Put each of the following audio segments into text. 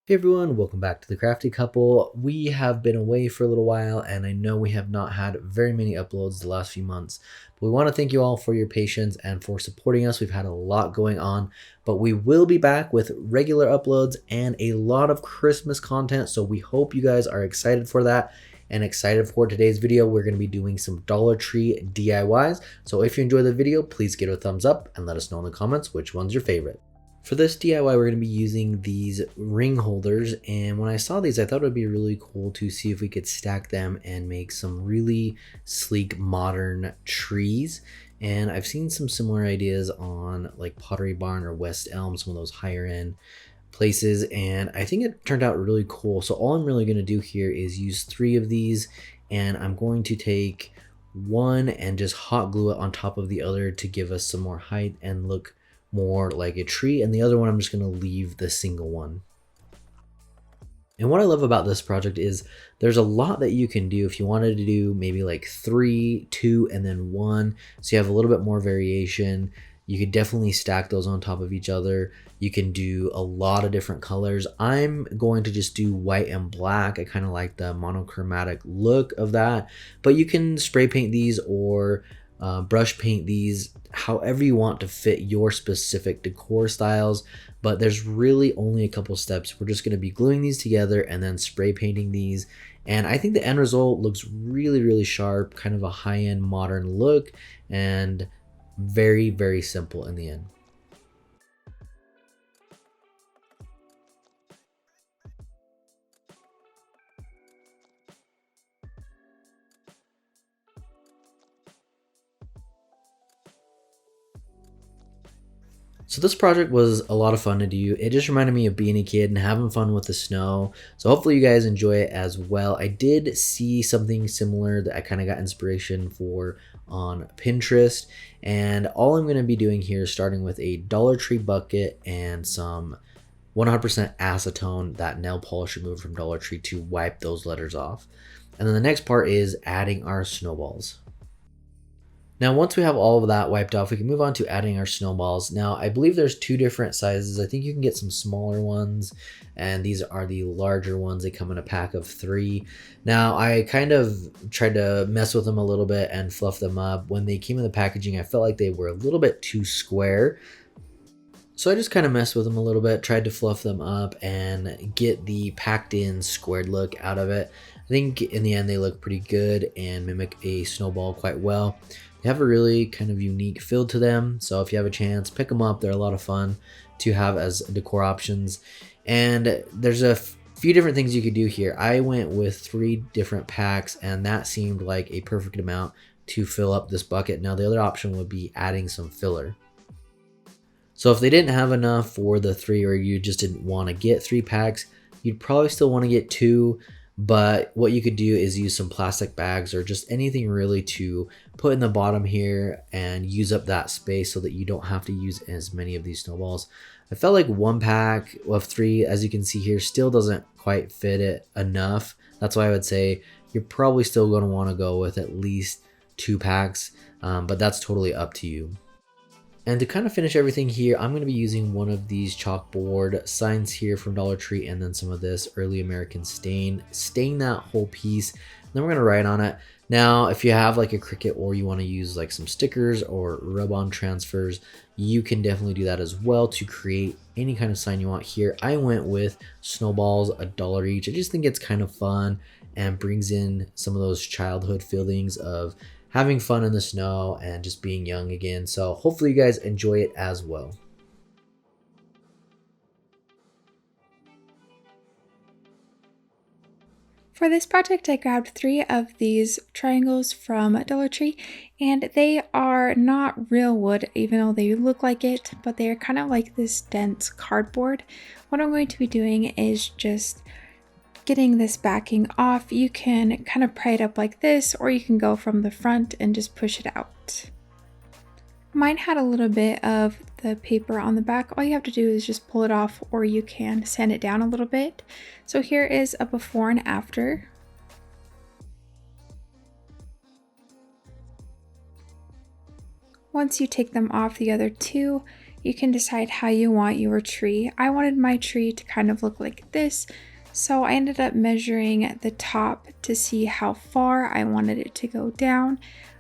Hey everyone, welcome back to the Crafty Couple. We have been away for a little while, and I know we have not had very many uploads the last few months. But we want to thank you all for your patience and for supporting us. We've had a lot going on, but we will be back with regular uploads and a lot of Christmas content. So we hope you guys are excited for that and excited for today's video. We're going to be doing some Dollar Tree DIYs. So if you enjoyed the video, please give it a thumbs up and let us know in the comments which one's your favorite. For this DIY, we're going to be using these ring holders, and when I saw these, I thought it would be really cool to see if we could stack them and make some really sleek modern trees. And I've seen some similar ideas on like Pottery Barn or West Elm, some of those higher end places, and I think it turned out really cool. So all I'm really going to do here is use 3 of these, and I'm going to take one and just hot glue it on top of the other to give us some more height and look more like a tree, and the other one I'm just going to leave the single one. And what I love about this project is there's a lot that you can do if you wanted to do maybe like 3, 2, and then 1, so you have a little bit more variation. You could definitely stack those on top of each other. You can do a lot of different colors. I'm going to just do white and black. I kind of like the monochromatic look of that, but you can spray paint these or brush paint these however you want to fit your specific decor styles, but there's really only a couple steps. We're just going to be gluing these together and then spray painting these, and I think the end result looks really sharp, kind of a high-end modern look, and very simple in the end. So this project was a lot of fun to do. It just reminded me of being a kid and having fun with the snow. So hopefully you guys enjoy it as well. I did see something similar that I kind of got inspiration for on Pinterest. And all I'm going to be doing here is starting with a Dollar Tree bucket and some 100% acetone, that nail polish removed from Dollar Tree, to wipe those letters off. And then the next part is adding our snowballs. Now, once we have all of that wiped off, we can move on to adding our snowballs. Now, I believe there's 2 different sizes. I think you can get some smaller ones, and these are the larger ones. They come in a pack of 3. Now, I kind of tried to mess with them a little bit and fluff them up. When they came in the packaging, I felt like they were a little bit too square. So I just kind of messed with them a little bit, tried to fluff them up and get the packed in squared look out of it. I think in the end they look pretty good and mimic a snowball quite well. They have a really kind of unique feel to them, so if you have a chance, pick them up. They're a lot of fun to have as decor options. And there's a few different things you could do here. I went with 3 different packs, and that seemed like a perfect amount to fill up this bucket. Now the other option would be adding some filler. So if they didn't have enough for the 3, or you just didn't want to get 3 packs, you'd probably still want to get 2. But what you could do is use some plastic bags or just anything really to put in the bottom here and use up that space so that you don't have to use as many of these snowballs. I felt like 1 pack of 3, as you can see here, still doesn't quite fit it enough. That's why I would say you're probably still going to want to go with at least 2 packs, but that's totally up to you. And to kind of finish everything here, I'm going to be using one of these chalkboard signs here from Dollar Tree, and then some of this early American stain that whole piece. And then we're going to write on it. Now, if you have like a Cricut, or you want to use like some stickers or rub-on transfers, you can definitely do that as well to create any kind of sign you want here. I went with snowballs, $1 each. I just think it's kind of fun and brings in some of those childhood feelings of having fun in the snow and just being young again. So hopefully you guys enjoy it as well. For this project, I grabbed 3 of these triangles from Dollar Tree, and they are not real wood, even though they look like it, but they are kind of like this dense cardboard. What I'm going to be doing is just getting this backing off. You can kind of pry it up like this, or you can go from the front and just push it out. Mine had a little bit of the paper on the back. All you have to do is just pull it off, or you can sand it down a little bit. So here is a before and after. Once you take them off the other 2, you can decide how you want your tree. I wanted my tree to kind of look like this, so I ended up measuring the top to see how far I wanted it to go down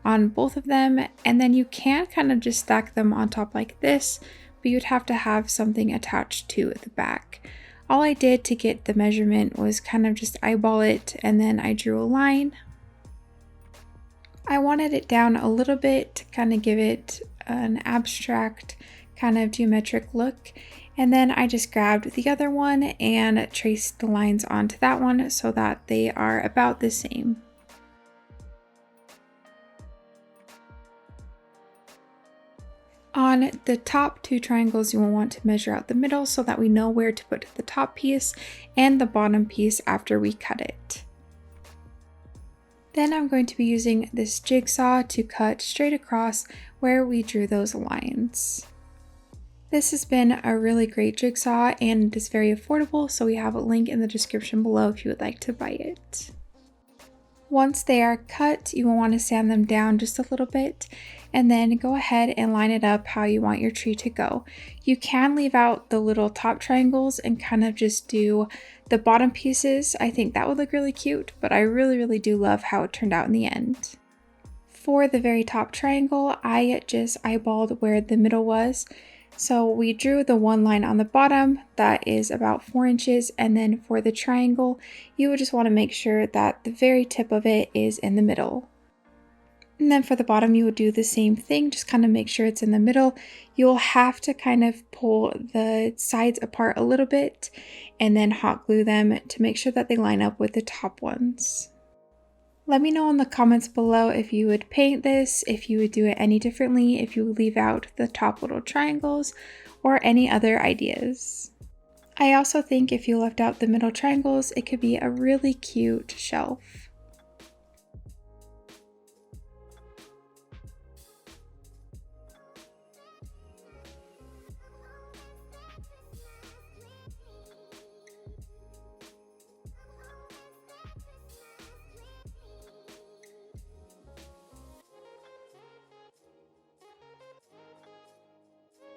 on both of them, and then you can kind of just stack them on top like this, but you'd have to have something attached to the back. All I did to get the measurement was kind of just eyeball it, and then I drew a line. I wanted it down a little bit to kind of give it an abstract kind of geometric look, and then I just grabbed the other one and traced the lines onto that one so that they are about the same. On the top two triangles, you will want to measure out the middle so that we know where to put the top piece and the bottom piece after we cut it. Then I'm going to be using this jigsaw to cut straight across where we drew those lines. This has been a really great jigsaw and it is very affordable, so we have a link in the description below if you would like to buy it. Once they are cut, you will want to sand them down just a little bit and then go ahead and line it up how you want your tree to go. You can leave out the little top triangles and kind of just do the bottom pieces. I think that would look really cute, but I really do love how it turned out in the end. For the very top triangle, I just eyeballed where the middle was. So we drew the one line on the bottom that is about 4 inches, and then for the triangle, you would just want to make sure that the very tip of it is in the middle. And then for the bottom, you would do the same thing, just kind of make sure it's in the middle. You'll have to kind of pull the sides apart a little bit and then hot glue them to make sure that they line up with the top ones. Let me know in the comments below if you would paint this, if you would do it any differently, if you would leave out the top little triangles, or any other ideas. I also think if you left out the middle triangles, it could be a really cute shelf.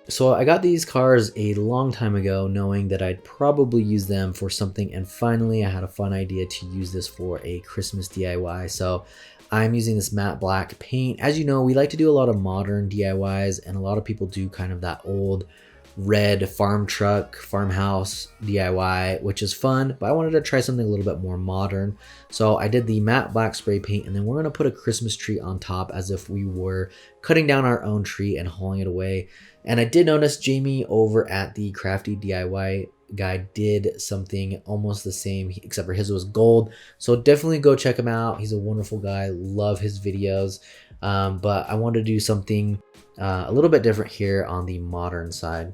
So I got these cars a long time ago knowing that I'd probably use them for something, and finally I had a fun idea to use this for a Christmas DIY. So I'm using this matte black paint. As you know, we like to do a lot of modern DIYs, and a lot of people do kind of that old red farm truck, farmhouse DIY, which is fun, but I wanted to try something a little bit more modern. So I did the matte black spray paint, and then we're gonna put a Christmas tree on top as if we were cutting down our own tree and hauling it away. And I did notice Jamie over at the Crafty DIY guy did something almost the same, except for his was gold. So definitely go check him out. He's a wonderful guy. Love his videos. But I wanted to do something a little bit different here on the modern side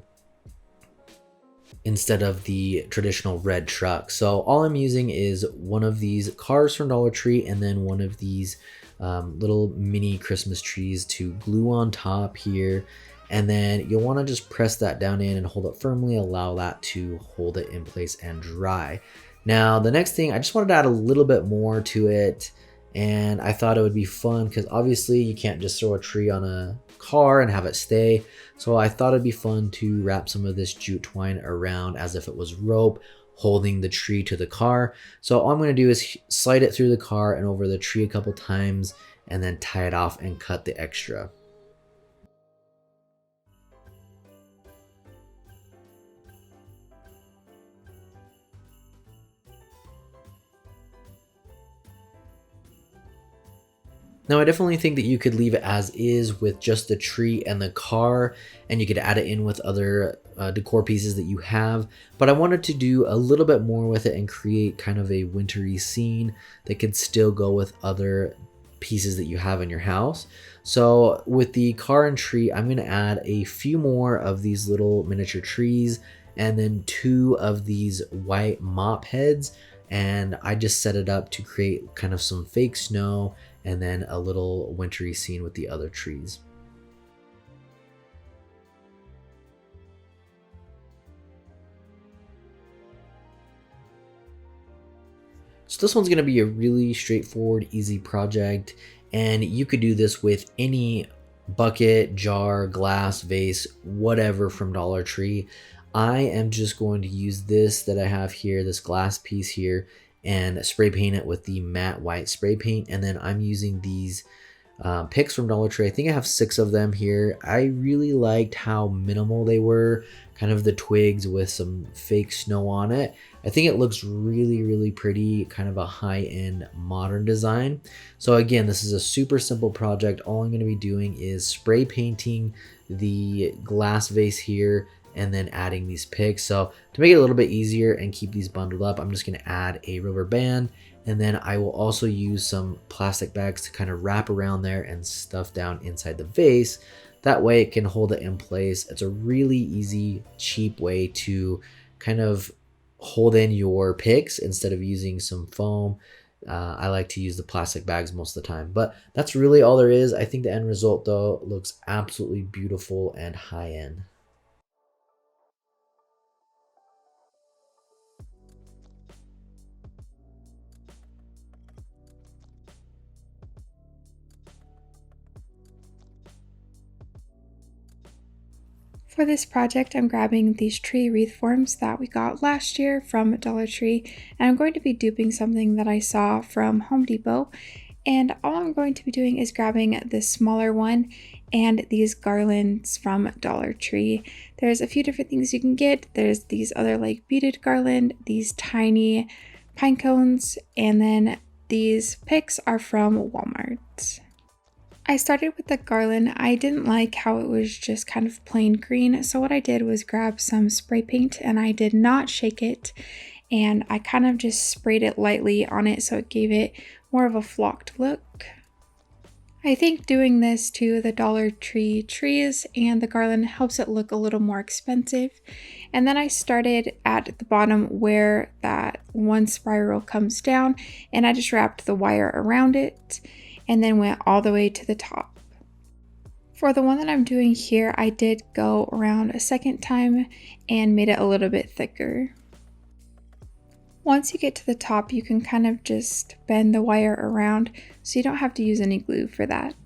instead of the traditional red truck. So all I'm using is one of these cars from Dollar Tree and then one of these little mini Christmas trees to glue on top here. And then you'll want to just press that down in and hold it firmly, allow that to hold it in place and dry. Now, the next thing, I just wanted to add a little bit more to it, and I thought it would be fun because obviously you can't just throw a tree on a car and have it stay. So I thought it'd be fun to wrap some of this jute twine around as if it was rope holding the tree to the car. So all I'm going to do is slide it through the car and over the tree a couple times and then tie it off and cut the extra. Now, I definitely think that you could leave it as is with just the tree and the car, and you could add it in with other decor pieces that you have, but I wanted to do a little bit more with it and create kind of a wintry scene that could still go with other pieces that you have in your house. So with the car and tree, I'm going to add a few more of these little miniature trees and then 2 of these white mop heads, and I just set it up to create kind of some fake snow and then a little wintry scene with the other trees. So this one's going to be a really straightforward, easy project, and you could do this with any bucket, jar, glass, vase, whatever from Dollar Tree. I am just going to use this that I have here, this glass piece here, and spray paint it with the matte white spray paint. And then I'm using these picks from Dollar Tree. I think I have 6 of them here. I really liked how minimal they were, kind of the twigs with some fake snow on it. I think it looks really, really pretty, kind of a high-end modern design. So again, this is a super simple project. All I'm going to be doing is spray painting the glass vase here and then adding these picks. So to make it a little bit easier and keep these bundled up, I'm just going to add a rubber band, and then I will also use some plastic bags to kind of wrap around there and stuff down inside the vase. That way it can hold it in place. It's a really easy, cheap way to kind of hold in your picks instead of using some foam. I like to use the plastic bags most of the time, but that's really all there is. I think the end result though looks absolutely beautiful and high end. For this project, I'm grabbing these tree wreath forms that we got last year from Dollar Tree, and I'm going to be duping something that I saw from Home Depot. And all I'm going to be doing is grabbing this smaller one and these garlands from Dollar Tree. There's a few different things you can get. There's these other like beaded garland, these tiny pine cones, and then these picks are from Walmart. I started with the garland. I didn't like how it was just kind of plain green, so what I did was grab some spray paint and I did not shake it, and I kind of just sprayed it lightly on it so it gave it more of a flocked look. I think doing this to the Dollar Tree trees and the garland helps it look a little more expensive. And then I started at the bottom where that one spiral comes down, and I just wrapped the wire around it and then went all the way to the top. For the one that I'm doing here, I did go around a second time and made it a little bit thicker. Once you get to the top, you can kind of just bend the wire around, so you don't have to use any glue for that.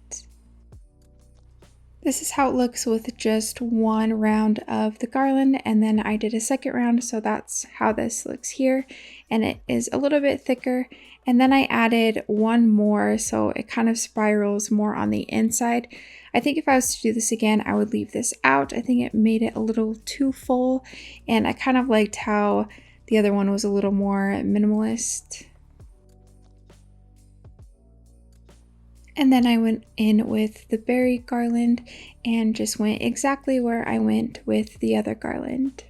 This is how it looks with just one round of the garland, and then I did a second round, so that's how this looks here, and it is a little bit thicker. And then I added one more, so it kind of spirals more on the inside. I think if I was to do this again, I would leave this out. I think it made it a little too full, and I kind of liked how the other one was a little more minimalist. And then I went in with the berry garland and just went exactly where I went with the other garland.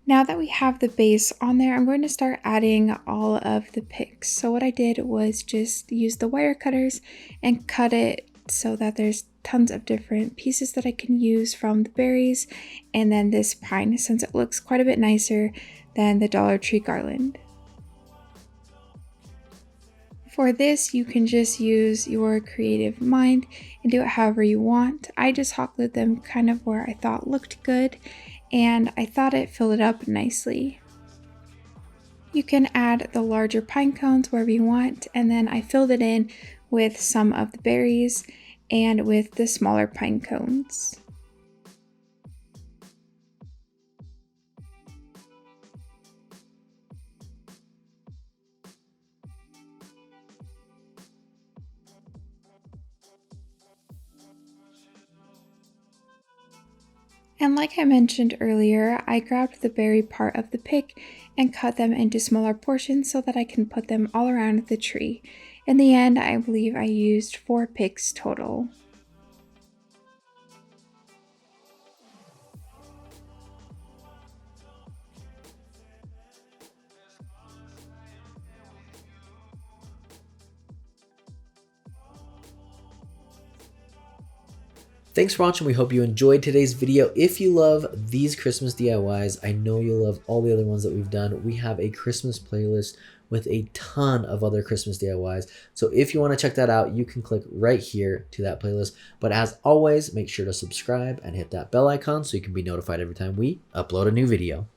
Now that we have the base on there, I'm going to start adding all of the picks. So what I did was just use the wire cutters and cut it so that there's tons of different pieces that I can use from the berries and then this pine, since it looks quite a bit nicer than the Dollar Tree garland. For this, you can just use your creative mind and do it however you want. I just hot glued them kind of where I thought looked good, and I thought it filled it up nicely. You can add the larger pine cones wherever you want, and then I filled it in with some of the berries and with the smaller pine cones. And like I mentioned earlier, I grabbed the berry part of the pick and cut them into smaller portions so that I can put them all around the tree. In the end, I believe I used 4 picks total. Thanks for watching. We hope you enjoyed today's video. If you love these Christmas DIYs, I know you'll love all the other ones that we've done. We have a Christmas playlist with a ton of other Christmas DIYs. So if you want to check that out, you can click right here to that playlist. But as always, make sure to subscribe and hit that bell icon so you can be notified every time we upload a new video.